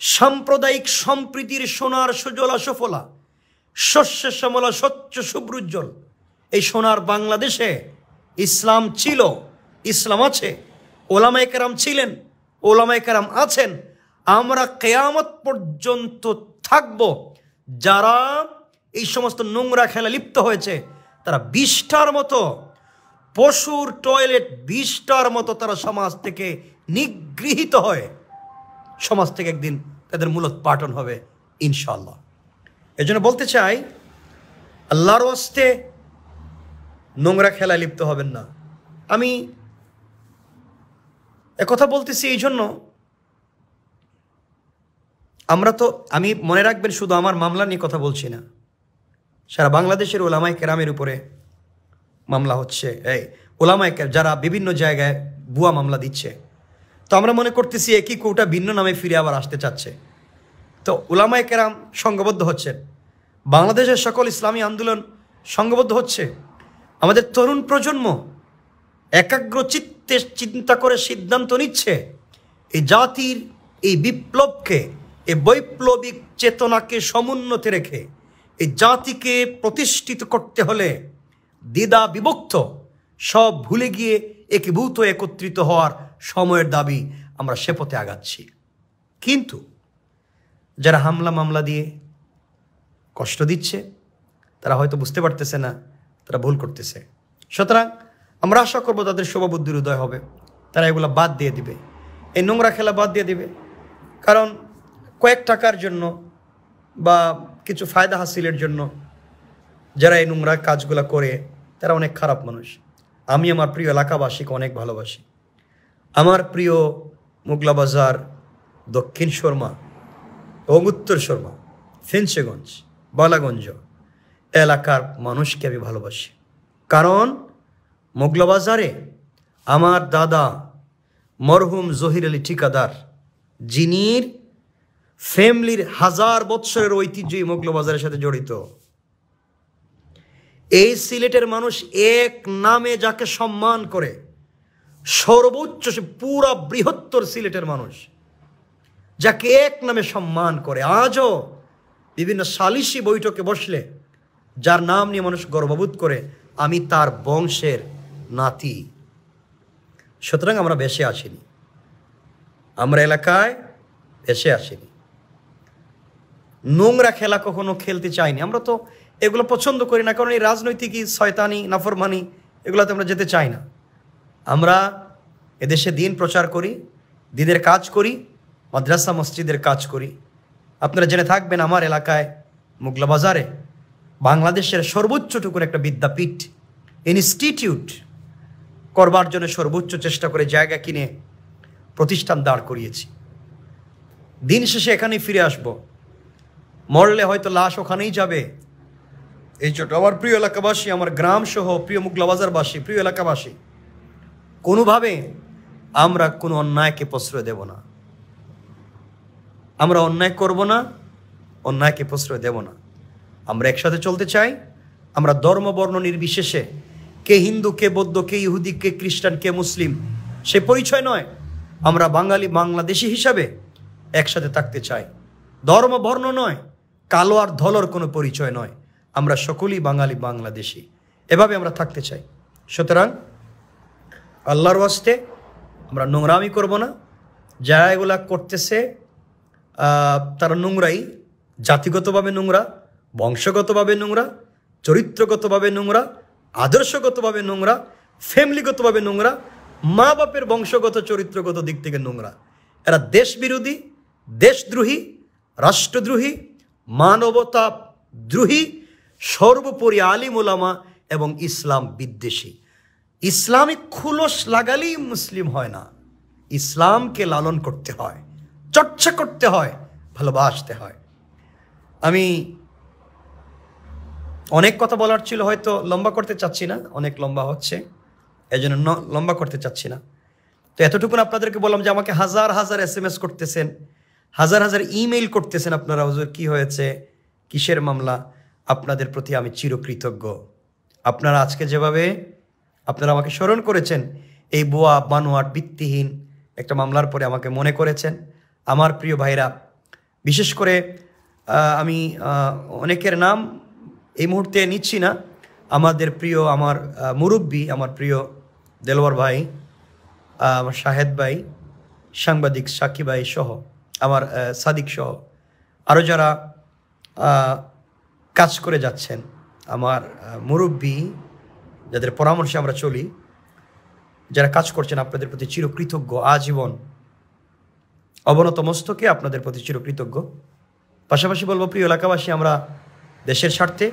সাম্প্রদায়িক সম্প্রীতির সোনার সুজলা সুফলা, শস্য শ্যামলা, স্বচ্ছ শুভ্রোজ্জ্বল এই সোনার বাংলাদেশে ইসলাম ছিল, ইসলাম আছে, ওলামায়ে কেরাম ছিলেন, ওলামায়ে কেরাম আছেন। আমরা কিয়ামত পর্যন্ত থাকব। যারা এই সমস্ত নোংরা খেলা লিপ্ত হয়েছে তারা 20টার মতো, পশুর টয়লেট 20টার মতো তারা সমাজ থেকে নিগৃহীত হয়, সমাজ থেকে একদিন তাদের মূলোৎপাটন হবে ইনশাআল্লাহ। এজন্য বলতে চাই, আল্লাহর ওয়াস্তে নোংরা খেলায় লিপ্ত হবেন না। আমি একথা বলতেছি এই জন্য, আমি মনে রাখবেন, শুধু আমার মামলা নিয়ে কথা বলছি না, সারা বাংলাদেশের ওলামায়ে কেরামের উপরে মামলা হচ্ছে। এই ওলামায়ে কেরাম যারা বিভিন্ন জায়গায় ভুয়া মামলা দিচ্ছে, তো আমরা মনে করতেছি একই কৌটা ভিন্ন নামে ফিরে আবার আসতে চাচ্ছে। তো ওলামায়ে কেরাম সংঘবদ্ধ হচ্ছেন, বাংলাদেশের সকল ইসলামী আন্দোলন সংঘবদ্ধ হচ্ছে, আমাদের তরুণ প্রজন্ম একাগ্র চিত্তে চিন্তা করে সিদ্ধান্ত নিচ্ছে এই জাতির এই বিপ্লবকে, এই বৈপ্লবিক চেতনাকে সমুন্নতে রেখে এই জাতিকে প্রতিষ্ঠিত করতে হলে দ্বিধা বিভক্ত সব ভুলে গিয়ে একীভূত একত্রিত হওয়ার সময়ের দাবি আমরা সে পথে আগাচ্ছি। কিন্তু যারা হামলা মামলা দিয়ে কষ্ট দিচ্ছে তারা হয়তো বুঝতে পারতেছে না তারা ভুল করতেছে। সুতরাং আমরা আশা করবো তাদের শুভবুদ্ধির উদয় হবে, তারা এগুলো বাদ দিয়ে দিবে, এই নোংরা খেলা বাদ দিয়ে দিবে। কারণ কয়েক টাকার জন্য বা কিছু ফায়দা হাসিলের জন্য যারা এই নোংরা কাজগুলো করে তারা অনেক খারাপ মানুষ। আমি আমার প্রিয় এলাকাবাসীকে অনেক ভালোবাসি, আমার প্রিয় মোগলা বাজার, দক্ষিণ সুরমা এবং উত্তর সুরমা, ফেঞ্চেগঞ্জ, বালাগঞ্জ এলাকার মানুষকে আমি ভালোবাসি। কারণ মোগলা বাজারে আমার দাদা মরহুম জহির আলী ঠিকাদার, যিনির ফ্যামিলির 1000 বৎসরের ঐতিহ্যই মোগলা বাজারের সাথে জড়িত। এই সিলেটের মানুষ এক নামে যাকে সম্মান করে, সর্বোচ্চ পুরা বৃহত্তর সিলেটের মানুষ যাকে এক নামে সম্মান করে, আজও বিভিন্ন সালিশি বৈঠকে বসলে যার নাম নিয়ে মানুষ গর্ববোধ করে, আমি তার বংশের নাতি। সুতরাং আমরা বেশি আসিনি, আমরা এলাকায় বেশি আসিনি। নোংরা খেলা কখনো খেলতে চাইনি, আমরা তো এগুলো পছন্দ করি না। কারণ এই রাজনৈতিক শয়তানি, নাফরমানি, এগুলোতে আমরা যেতে চাই না। আমরা এদেশে দিন প্রচার করি, দিনের কাজ করি, মাদ্রাসা মসজিদের কাজ করি। আপনারা জেনে থাকবেন, আমার এলাকায় মোগলা বাজারে বাংলাদেশের সর্বোচ্চটুকুর একটা বিদ্যাপীঠ, ইনস্টিটিউট করবার জন্য সর্বোচ্চ চেষ্টা করে জায়গা কিনে প্রতিষ্ঠান দাঁড় করিয়েছি। দিন শেষে এখানেই ফিরে আসব, মরলে হয়তো লাশ ওখানেই যাবে। এই ছোট আমার প্রিয় এলাকাবাসী, আমার গ্রাম সহ প্রিয় মোগলা বাজারবাসী, প্রিয় এলাকাবাসী, কোনোভাবে আমরা কোনো অন্যায়কে প্রশ্রয় দেব না। আমরা অন্যায় করব না, অন্যায়কে প্রশ্রয় দেব না। আমরা একসাথে চলতে চাই। আমরা ধর্ম বর্ণ নির্বিশেষে, কে হিন্দু, কে বৌদ্ধ, কে ইহুদি, কে খ্রিস্টান, কে মুসলিম, সে পরিচয় নয়। আমরা বাঙালি, বাংলাদেশি হিসাবে একসাথে থাকতে চাই। ধর্ম বর্ণ নয়, কালো আর ধলর কোনো পরিচয় নয়। আমরা সকলেই বাঙালি, বাংলাদেশি, এভাবে আমরা থাকতে চাই। সুতরাং আল্লাহর ওয়াস্তে আমরা নোংরামি করব না। যারা এগুলা করতেছে তারা নোংরাই, জাতিগতভাবে নোংরা, বংশগতভাবে নোংরা, চরিত্রগতভাবে নোংরা, আদর্শগতভাবে নোংরা, ফ্যামিলিগতভাবে নোংরা, মা বাপের বংশগত চরিত্রগত দিক থেকে নোংরা। এরা দেশ বিরোধী, দেশদ্রোহী, রাষ্ট্রদ্রোহী, মানবতা দ্রোহী, সর্বোপরি আলিম ওলামা এবং ইসলাম বিদ্বেষী। ইসলামিক খুলস লাগালেই মুসলিম হয় না। ইসলামকে লালন করতে হয়, চর্চা করতে হয়, ভালোবাসতে হয়। আমি অনেক কথা বলার ছিল, হয়তো লম্বা করতে চাচ্ছি না, অনেক লম্বা হচ্ছে, এই জন্য লম্বা করতে চাচ্ছি না। তো এতটুকু আপনাদেরকে বললাম যে আমাকে হাজার হাজার SMS করতেছেন, হাজার হাজার ইমেইল করতেছেন আপনারা, হুজুর কি হয়েছে, কিসের মামলা। আপনাদের প্রতি আমি চিরকৃতজ্ঞ। আপনারা আজকে যেভাবে আপনারা আমাকে স্মরণ করেছেন, এই বোয়া বানোয়াট ভিত্তিহীন একটা মামলার পরে আমাকে মনে করেছেন। আমার প্রিয় ভাইরা, বিশেষ করে আমি অনেকের নাম এই মুহূর্তে নিচ্ছি না। আমাদের প্রিয়, আমার মুরব্বী, আমার প্রিয় দেলোয়ার ভাই, আমার শাহেদ ভাই, সাংবাদিক সাকি ভাই সহ, আমার সাদিক সহ আরও যারা কাজ করে যাচ্ছেন, আমার মুরব্বী, যাদের পরামর্শে আমরা চলি, যারা কাজ করছেন, আপনাদের প্রতি চিরকৃতজ্ঞ আজীবন। অবনত মস্তকে আপনাদের প্রতি চিরকৃতজ্ঞ। পাশাপাশি বলবো, প্রিয় এলাকাবাসী, আমরা দেশের স্বার্থে,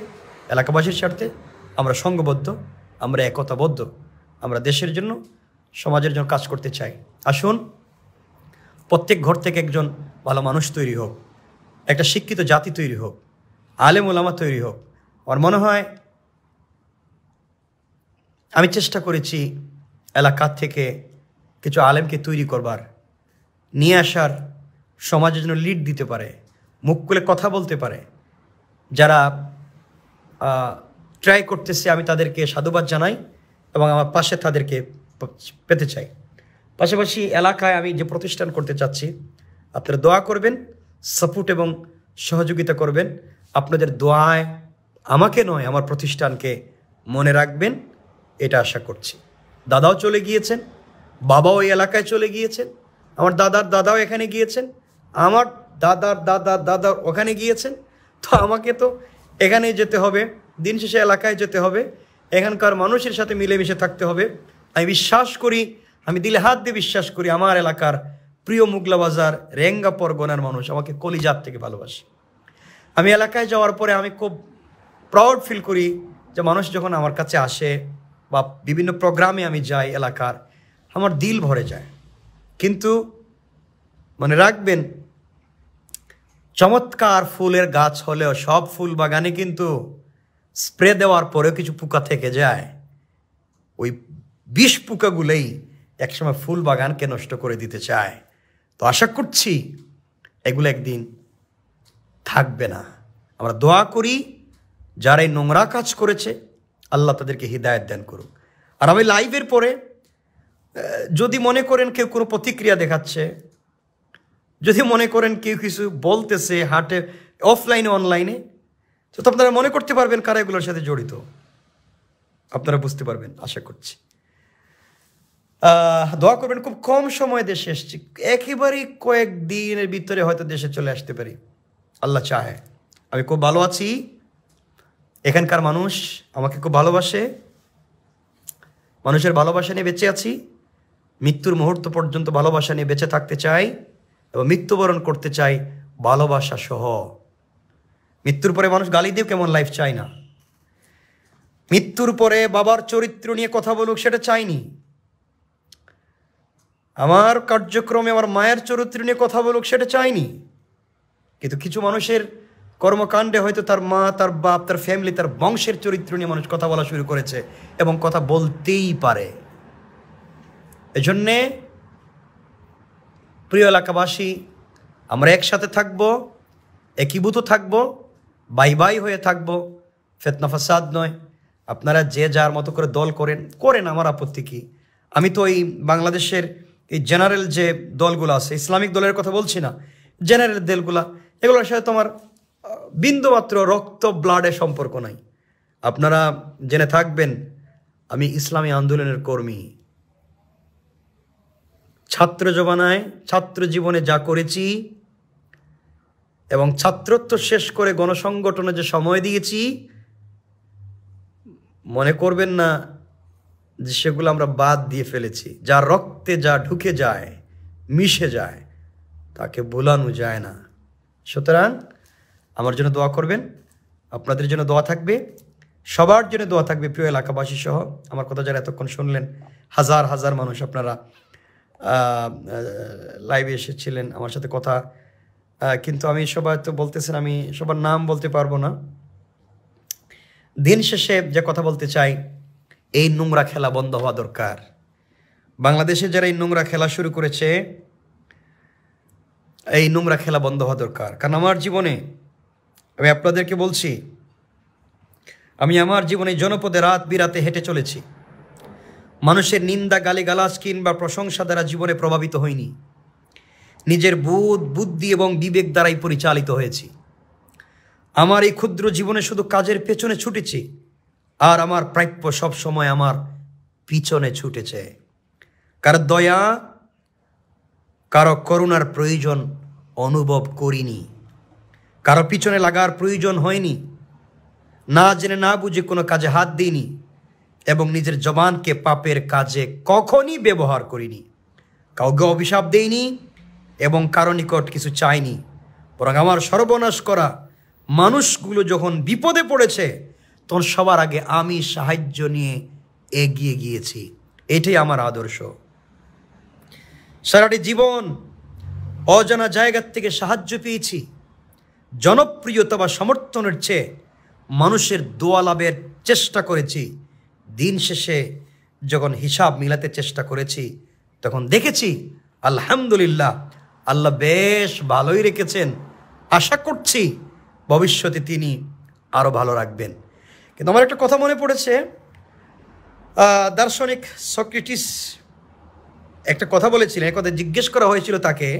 এলাকাবাসীর স্বার্থে আমরা সংঘবদ্ধ, আমরা একতাবদ্ধ। আমরা দেশের জন্য, সমাজের জন্য কাজ করতে চাই। আসুন, প্রত্যেক ঘর থেকে একজন ভালো মানুষ তৈরি হোক, একটা শিক্ষিত জাতি তৈরি হোক, আলেম ওলামা তৈরি হোক। আমার মনে হয় আমি চেষ্টা করেছি এলাকা থেকে কিছু আলেমকে তৈরি করবার, নিয়ে আসার, সমাজের জন্য লিড দিতে পারে, মুখ খুলে কথা বলতে পারে। যারা ট্রাই করতেছে, আমি তাদেরকে সাধুবাদ জানাই এবং আমার পাশে তাদেরকে পেতে চাই। পাশাপাশি এলাকায় আমি যে প্রতিষ্ঠান করতে চাচ্ছি, আপনারা দোয়া করবেন, সাপোর্ট এবং সহযোগিতা করবেন। আপনাদের দোয়ায় আমাকে নয়, আমার প্রতিষ্ঠানকে মনে রাখবেন, এটা আশা করছি। দাদাও চলে গিয়েছেন, বাবাও এই এলাকায় চলে গিয়েছেন, আমার দাদার দাদাও এখানে গিয়েছেন, আমার দাদার দাদার দাদা ওখানে গিয়েছেন। তো আমাকে তো এখানেই যেতে হবে, দিন শেষে এলাকায় যেতে হবে, এখানকার মানুষের সাথে মিলেমিশে থাকতে হবে। আমি বিশ্বাস করি, আমি দিলে হাত দিয়ে বিশ্বাস করি, আমার এলাকার প্রিয় মোগলা বাজার রেঙ্গা পরগনার মানুষ আমাকে কলিজাত থেকে ভালোবাসে। আমি এলাকায় যাওয়ার পরে আমি খুব প্রাউড ফিল করি যে মানুষ যখন আমার কাছে আসে বা বিভিন্ন প্রোগ্রামে আমি যাই এলাকার, আমার দিল ভরে যায়। কিন্তু মনে রাখবেন, চমৎকার ফুলের গাছ হলেও সব ফুল বাগানে কিন্তু স্প্রে দেওয়ার পরেও কিছু পোকা থেকে যায়। ওই বিষ পোকাগুলোই একসময় ফুল বাগানকে নষ্ট করে দিতে চায়। তো আশা করছি এগুলো একদিন থাকবে না। আমরা দোয়া করি যারা এই নোংরা কাজ করেছে আল্লাহ তাদেরকে হিদায়াত দান করুক। আর আমি লাইভের পরে যদি মনে করেন কেউ কোনো প্রতিক্রিয়া দেখাচ্ছে, যদি মনে করেন কেউ কিছু বলতেছে হাটে, অফলাইনে অনলাইনে, তো আপনারা মনে করতে পারবেন কারা এগুলোর সাথে জড়িত, আপনারা বুঝতে পারবেন আশা করছি। দোয়া করবেন, খুব কম সময় দেশে এসেছি, একেবারেই কয়েকদিনের ভিতরে হয়তো দেশে চলে আসতে পারি, আল্লাহ চাহে। আমি খুব ভালো আছি, এখানকার মানুষ আমাকে খুব ভালোবাসে, মানুষের ভালোবাসা নিয়ে বেঁচে আছি, মৃত্যুর মুহূর্ত পর্যন্ত ভালোবাসা নিয়ে বেঁচে থাকতে চাই এবং মৃত্যুবরণ করতে চাই ভালোবাসা সহ। মৃত্যুর পরে মানুষ গালি দিয়ে কেমন লাইফ চাই না, মৃত্যুর পরে বাবার চরিত্র নিয়ে কথা বলুক সেটা চাইনি, আমার কার্যক্রমে আমার মায়ের চরিত্র নিয়ে কথা বলুক সেটা চাইনি। কিন্তু কিছু মানুষের কর্মকাণ্ডে হয়তো তার মা, তার বাপ, তার ফ্যামিলি, তার বংশের চরিত্র নিয়ে মানুষ কথা বলা শুরু করেছে এবং কথা বলতেই পারে। এজন্যে প্রিয় এলাকাবাসী, আমরা একসাথে থাকব, একীভূত থাকব, বাই বাই হয়ে থাকব, ফিতনা ফাসাদ নয়। আপনারা যে যার মতো করে দল করেন, আমার আপত্তি কি। আমি তো এই বাংলাদেশের এই জেনারেল যে দলগুলো আছে, ইসলামিক দলের কথা বলছি না, জেনারেল দলগুলা, এগুলোর সাথে তোমার বিন্দুমাত্র রক্ত ব্লাডের সম্পর্ক নাই। আপনারা জেনে থাকবেন আমি ইসলামী আন্দোলনের কর্মী। ছাত্র জীবনে যা করেছি এবং ছাত্রত্ব শেষ করে গণসংগঠনে যে সময় দিয়েছি, মনে করবেন না যে সেগুলো আমরা বাদ দিয়ে ফেলেছি। যা রক্তে যা ঢুকে যায়, মিশে যায়, তাকে ভোলানো যায় না। সুতরাং আমার জন্য দোয়া করবেন, আপনাদের জন্য দোয়া থাকবে, সবার জন্য দোয়া থাকবে, প্রিয় এলাকাবাসী সহ। আমার কথা যারা এতক্ষণ শুনলেন, হাজার হাজার মানুষ আপনারা লাইভে এসেছিলেন আমার সাথে কথা, কিন্তু আমি সবাই তো বলতেছেন, আমি সবার নাম বলতে পারবো না। দিন শেষে যে কথা বলতে চাই, এই নোংরা খেলা বন্ধ হওয়া দরকার। বাংলাদেশে যারা এই নোংরা খেলা শুরু করেছে, এই নোংরা খেলা বন্ধ হওয়া দরকার। কারণ আমার জীবনে, আমি আপনাদেরকে বলছি, আমি আমার জীবনে জনপদে রাত বিরাতে হেঁটে চলেছি। মানুষের নিন্দা, গালিগালাজ কিংবা প্রশংসা দ্বারা জীবনে প্রভাবিত হয়নি, নিজের বুদ্ধি এবং বিবেক দ্বারাই পরিচালিত হয়েছি। আমার এই ক্ষুদ্র জীবনে শুধু কাজের পেছনে ছুটেছি, আর আমার প্রাপ্য সব সময় আমার পিছনে ছুটেছে। কারো দয়া, কারো করুণার প্রয়োজন অনুভব করিনি, কারো পিছনে লাগার প্রয়োজন হয়নি, না জেনে না বুঝে কোনো কাজে হাত দিইনি এবং নিজের জবানকে পাপের কাজে কখনই ব্যবহার করিনি। কাউকে অভিশাপ দেইনি এবং কারো নিকট কিছু চাইনি, বরং আমার সর্বনাশ করা মানুষগুলো যখন বিপদে পড়েছে তখন সবার আগে আমি সাহায্য নিয়ে এগিয়ে গিয়েছি। এটাই আমার আদর্শ। সারাটি জীবন অজানা জায়গার থেকে সাহায্য পেয়েছি। জনপ্রিয়তা বা সমর্থনের চেয়ে মানুষের দোয়া লাভের চেষ্টা করেছি। দিন শেষে যখন হিসাব মিলাতে চেষ্টা করেছি, তখন দেখেছি আলহামদুলিল্লাহ আল্লাহ বেশ ভালোই রেখেছেন। আশা করছি ভবিষ্যতে তিনি আরও ভালো রাখবেন। কিন্তু আমার একটা কথা মনে পড়েছে, দার্শনিক সক্রেটিস একটা কথা বলেছিলেন। কথা জিজ্ঞেস করা হয়েছিল তাকে,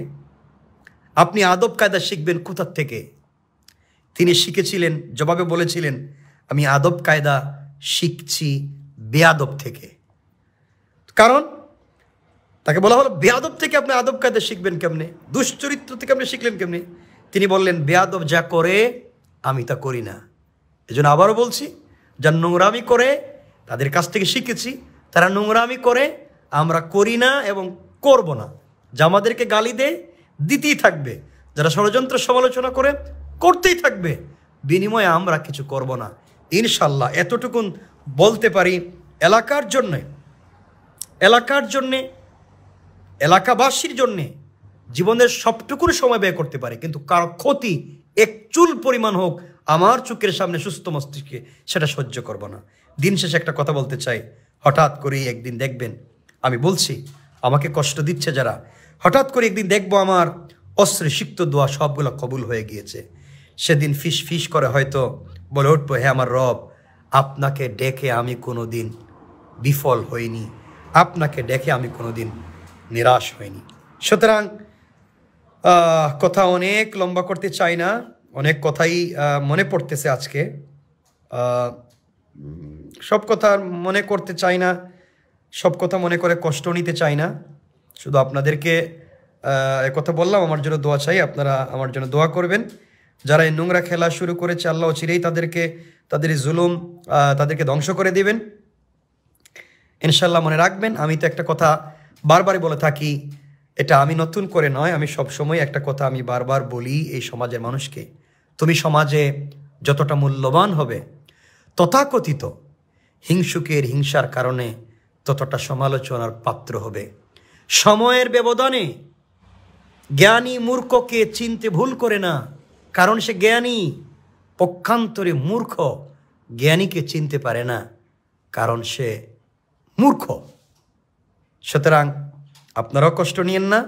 আপনি আদব কায়দা শিখবেন কোথার থেকে? তিনি শিখেছিলেন, জবাবে বলেছিলেন, আমি আদব কায়দা শিখছি বেয়াদব থেকে। কারণ তাকে বলা হলো, বেয়াদব থেকে আপনি আদব কায়দা শিখবেন কেমনে? দুশ্চরিত্র থেকে আপনি শিখলেন কেমনে? তিনি বললেন, বেয়াদব যা করে আমি তা করি না। এজন্য আবারও বলছি, যারা নোংরামি করে তাদের কাছ থেকে শিখেছি। তারা নোংরামি করে, আমরা করি না এবং করব না। যা আমাদেরকে গালি দেয় দিতেই থাকবে, যারা ষড়যন্ত্র সমালোচনা করে করতেই থাকবে, বিনিময়ে আমরা কিছু করব না ইনশাল্লাহ। এতটুকুন বলতে পারি। এলাকার জন্যে এলাকাবাসীর জন্যে জীবনের সবটুকুর সময় ব্যয় করতে পারে, কিন্তু কারো ক্ষতি এক চুল পরিমাণ হোক আমার চোখের সামনে সুস্থ মস্তিষ্কে সেটা সহ্য করব না। দিন শেষে একটা কথা বলতে চাই, হঠাৎ করেই একদিন দেখবেন, আমি বলছি আমাকে কষ্ট দিচ্ছে যারা, হঠাৎ করে একদিন দেখবো আমার অস্ত্রে সিক্ত দোয়া সবগুলো কবুল হয়ে গিয়েছে। সেদিন ফিস ফিস করে হয়তো বলে উঠবো, হে আমার রব, আপনাকে ডেকে আমি কোনো দিন বিফল হইনি, আপনাকে ডেকে আমি কোনো দিন নিরাশ হইনি। সুতরাং কথা অনেক লম্বা করতে চাই না, অনেক কথাই মনে পড়তেছে আজকে, সব কথা মনে করতে চাই না, সব কথা মনে করে কষ্ট নিতে চাই না। শুধু আপনাদেরকে কথা বললাম, আমার জন্য দোয়া চাই, আপনারা আমার জন্য দোয়া করবেন। যারা এই নোংরা খেলা শুরু করেছে, আল্লাহ চিরেই তাদের জুলুম তাদেরকে ধ্বংস করে দিবেন ইনশাল্লাহ। মনে রাখবেন, আমি তো একটা কথা বারবারই বলে থাকি, এটা আমি নতুন করে নয়, আমি সবসময় একটা কথা আমি বারবার বলি এই সমাজের মানুষকে, তুমি সমাজে যতটা মূল্যবান হবে তথাকথিত হিংসুকের হিংসার কারণে ততটা সমালোচনার পাত্র হবে। সময়ের ব্যবধানে জ্ঞানী মূর্খকে চিনতে ভুল করে না, কারণ সে জ্ঞানী। পক্ষান্তরে মূর্খ জ্ঞানীকে চিনতে পারে না, কারণ সে মূর্খ। সুতরাং আপনারাও কষ্ট নিয়েন না।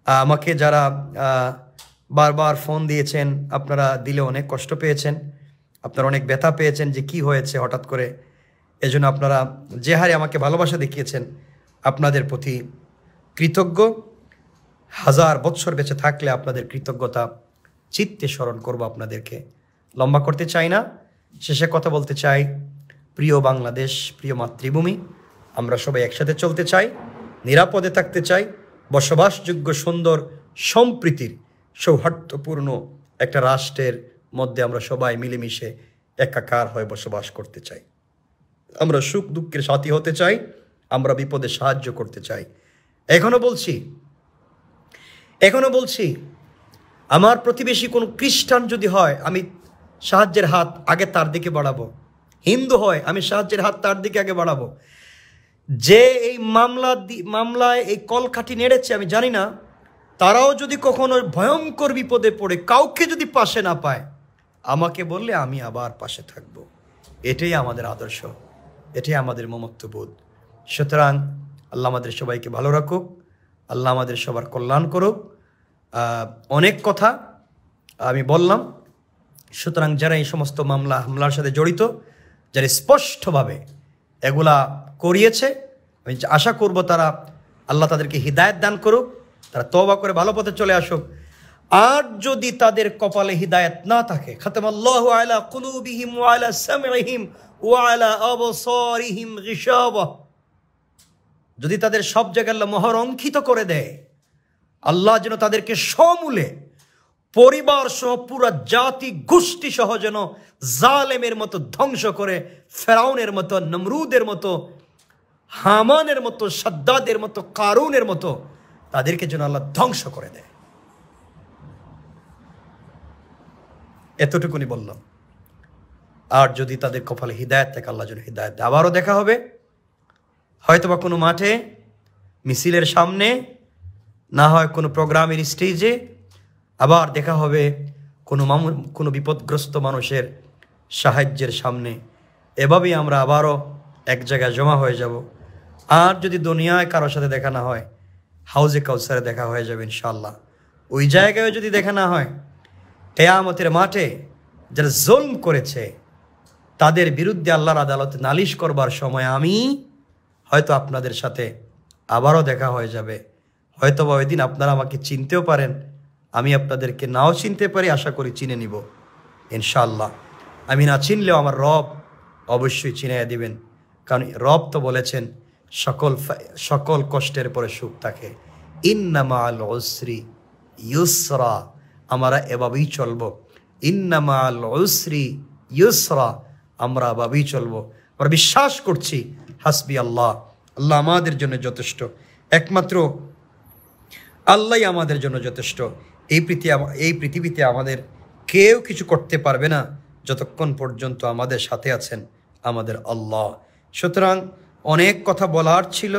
আমাকে যারা বারবার ফোন দিয়েছেন, আপনারা দিলে অনেক কষ্ট পেয়েছেন, আপনারা অনেক ব্যথা পেয়েছেন যে কি হয়েছে হঠাৎ করে। এজন্য আপনারা যে হারে আমাকে ভালোবাসা দেখিয়েছেন, আপনাদের প্রতি কৃতজ্ঞ। 1000 বছর বেঁচে থাকলে আপনাদের কৃতজ্ঞতা চিত্তে স্মরণ করব আপনাদেরকে। লম্বা করতে চাই না, শেষে কথা বলতে চাই, প্রিয় বাংলাদেশ, প্রিয় মাতৃভূমি, আমরা সবাই একসাথে চলতে চাই, নিরাপদে থাকতে চাই, বসবাসযোগ্য সুন্দর সম্প্রীতির সৌহার্দ্যপূর্ণ একটা রাষ্ট্রের মধ্যে আমরা সবাই মিলেমিশে একাকার হয়ে বসবাস করতে চাই। আমরা সুখ দুঃখের সাথী হতে চাই, আমরা বিপদে সাহায্য করতে চাই। এখনো বলছি আমার প্রতিবেশী কোনো খ্রিস্টান যদি হয়, আমি সাহায্যের হাত আগে তার দিকে বাড়াবো। হিন্দু হয়, আমি সাহায্যের হাত তার দিকে আগে বাড়াবো। যে এই মামলায় এই কলকাঠি নেড়েছে আমি জানি না, তারাও যদি কখনো ভয়ঙ্কর বিপদে পড়ে কাউকে যদি পাশে না পায়, আমাকে বললে আমি আবার পাশে থাকব। এটাই আমাদের আদর্শ, এটাই আমাদের মমত্ববোধ। সুতরাং আল্লাহ আমাদের সবাইকে ভালো রাখুক, আল্লাহ আমাদের সবার কল্যাণ করুক। অনেক কথা আমি বললাম। সুতরাং যারা এই সমস্ত হামলার সাথে জড়িত, যারা স্পষ্টভাবে এগুলা করিয়েছে, আমি আশা করব তারা, আল্লাহ তাদেরকে হিদায়াত দান করুক, তারা তওবা করে ভালো পথে চলে আসুক। আর যদি তাদের কপালে হিদায়াত না থাকে, খাতামাল্লাহু আলা কুলুবিহিম ওয়া আলা সামইহিম ওয়া আলা আবসারিহিম গিশাওয়া, যদি তাদের সব জায়গায় আল্লাহ মোহর অঙ্কিত করে দেয়, আল্লাহ যেন তাদেরকে সমূলে পরিবার সহ পুরা জাতি গোষ্ঠী সহ যেন জালেমের মতো ধ্বংস করে, ফেরাউনের মতো, নমরুদের মতো, হামানের মতো, সাদ্দাদের মতো, কারুনের মতো তাদেরকে যেন আল্লাহ ধ্বংস করে দেয়। এতটুকুনি বললাম। আর যদি তাদের কপালে হিদায়াত থাকে, আল্লাহ যেন হিদায়াত দেয়। আবারও দেখা হবে হয়তোবা কোনো মাঠে, মিছিলের সামনে, না হয় কোনো প্রোগ্রামের স্টেজে, আবার দেখা হবে কোনো বিপদগ্রস্ত মানুষের সাহায্যের সামনে। এভাবেই আমরা আবারও এক জায়গায় জমা হয়ে যাব। আর যদি দুনিয়ায় কারোর সাথে দেখা না হয়, হাউজে কাউসারে দেখা হয়ে যাবে ইনশাআল্লাহ। ওই জায়গায় যদি দেখা না হয়, কিয়ামতের মাঠে যারা জুলম করেছে তাদের বিরুদ্ধে আল্লাহর আদালতে নালিশ করবার সময় আমি হয়তো আপনাদের সাথে আবারও দেখা হয়ে যাবে। হয়তোবা ওই দিন আপনারা আমাকে চিনতেও পারেন, আমি আপনাদেরকে নাও চিনতে পারি, আশা করি চিনে নিব ইনশাআল্লাহ। আমি না চিনলেও আমার রব অবশ্যই চিনিয়ে দিবেন, কারণ রব তো বলেছেন সকল কষ্টের পরে সুখ থাকে। ইন্না মাআল উসরি ইউসরা, আমরা এভাবেই চলবো। ইন্না মাআল উসরি ইউসরা, আমরা এভাবেই চলবো। আমরা বিশ্বাস করছি হাসবি আল্লাহ, আল্লাহ আমাদের জন্য যথেষ্ট, একমাত্র আল্লাহই আমাদের জন্য যথেষ্ট। এই পৃথিবীতে আমাদের কেউ কিছু করতে পারবে না যতক্ষণ পর্যন্ত আমাদের সাথে আছেন আমাদের আল্লাহ। সুতরাং অনেক কথা বলার ছিল,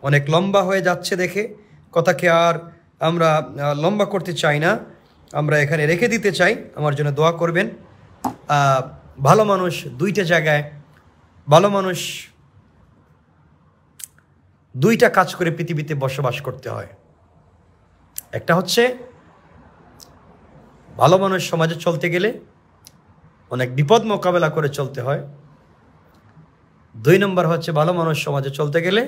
অনেক লম্বা হয়ে যাচ্ছে দেখে কথাকে আর আমরা লম্বা করতে চাই না, আমরা এখানে রেখে দিতে চাই। আমার জন্য দোয়া করবেন। ভালো মানুষ দুইটা জায়গায়, ভালো মানুষ দুইটা কাজ করে পৃথিবীতে বসবাস করতে হয়। একটা হচ্ছে ভালো মানুষ সমাজে চলতে গেলে অনেক বিপদ মোকাবেলা করে চলতে হয়। 2 নম্বর হচ্ছে ভালো মানুষ সমাজে চলতে গেলে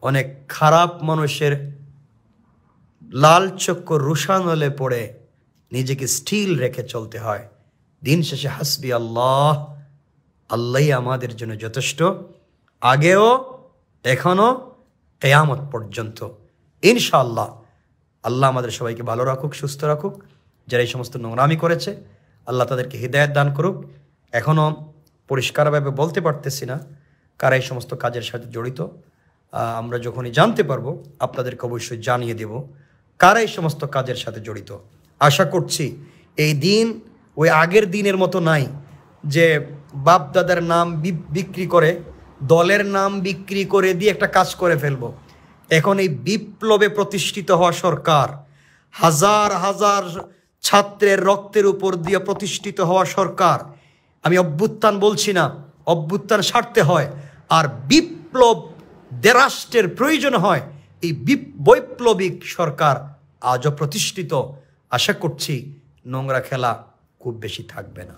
অনেক খারাপ মানুষের লাল চক্ষু রুশানলে পড়ে নিজেকে স্টিল রেখে চলতে হয়। দিন শেষে হাসবি আল্লাহ, আল্লাহই আমাদের জন্য যথেষ্ট, আগেও এখনো কিয়ামত পর্যন্ত ইনশাআল্লাহ। আল্লাহ আমাদের সবাইকে ভালো রাখুক, সুস্থ রাখুক। যারা এই সমস্ত নোংরামি করেছে আল্লাহ তাদেরকে হিদায়াত দান করুক। এখনও পরিষ্কারভাবে বলতে পারতেছি না কারা এই সমস্ত কাজের সাথে জড়িত। আমরা যখনই জানতে পারবো আপনাদেরকে অবশ্যই জানিয়ে দেব কারা এই সমস্ত কাজের সাথে জড়িত। আশা করছি এই দিন ওই আগের দিনের মতো নাই যে বাপ দাদার নাম বিক্রি করে, দলের নাম বিক্রি করে দিয়ে একটা কাজ করে ফেলবো। এখন এই বিপ্লবে প্রতিষ্ঠিত হওয়া সরকার, হাজার হাজার ছাত্রের রক্তের উপর দিয়ে প্রতিষ্ঠিত হওয়া সরকার, আমি অভ্যুত্থান বলছি না, অভ্যুত্থান সারতে হয়, আর বিপ্লব দেরাষ্ট্রের প্রয়োজন হয়। এই বৈপ্লবিক সরকার আজও প্রতিষ্ঠিত। আশা করছি নোংরা খেলা খুব বেশি থাকবে না।